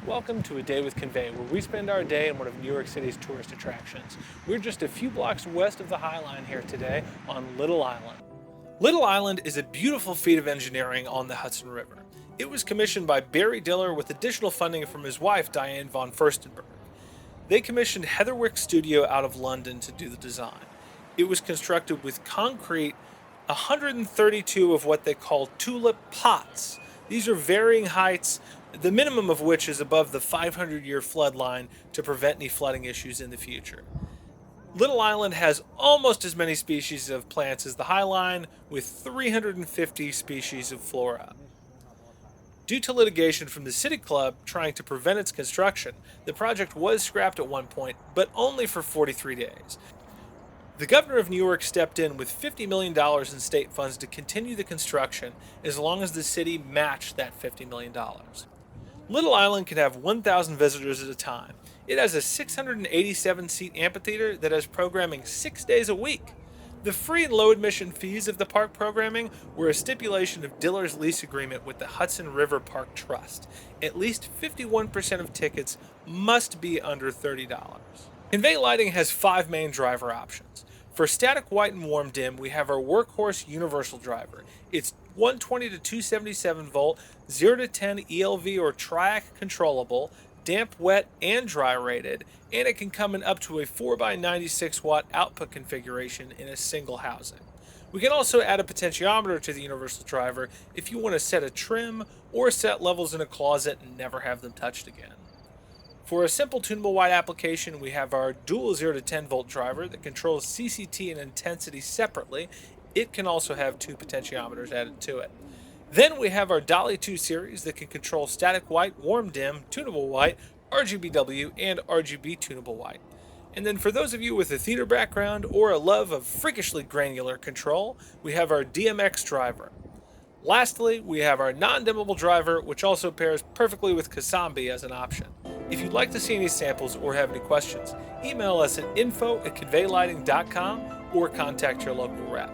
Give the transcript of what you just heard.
Welcome to A Day with Convey, where we spend our day in one of New York City's tourist attractions. We're just a few blocks west of the High Line here today on Little Island. Little Island is a beautiful feat of engineering on the Hudson River. It was commissioned by Barry Diller with additional funding from his wife, Diane von Furstenberg. They commissioned Heatherwick Studio out of London to do the design. It was constructed with concrete, 132 of what they call tulip pots. These are varying heights, the minimum of which is above the 500-year flood line to prevent any flooding issues in the future. Little Island has almost as many species of plants as the High Line, with 350 species of flora. Due to litigation from the City Club trying to prevent its construction, the project was scrapped at one point, but only for 43 days. The governor of New York stepped in with $50 million in state funds to continue the construction as long as the city matched that $50 million. Little Island can have 1,000 visitors at a time. It has a 687-seat amphitheater that has programming 6 days a week. The free and low admission fees of the park programming were a stipulation of Diller's lease agreement with the Hudson River Park Trust. At least 51% of tickets must be under $30. Convey Lighting has 5 main driver options. For static white and warm dim, we have our workhorse universal driver. It's 120 to 277 volt, 0 to 10 ELV or triac controllable, damp, wet, and dry rated, and it can come in up to a 4x96 watt output configuration in a single housing. We can also add a potentiometer to the universal driver if you want to set a trim or set levels in a closet and never have them touched again. For a simple tunable white application, we have our dual 0 to 10 volt driver that controls CCT and intensity separately. It can also have 2 potentiometers added to it. Then we have our Dolly 2 series that can control static white, warm dim, tunable white, RGBW, and RGB tunable white. And then for those of you with a theater background or a love of freakishly granular control, we have our DMX driver. Lastly, we have our non-dimmable driver, which also pairs perfectly with Kasambi as an option. If you'd like to see any samples or have any questions, email us at info@conveylighting.com or contact your local rep.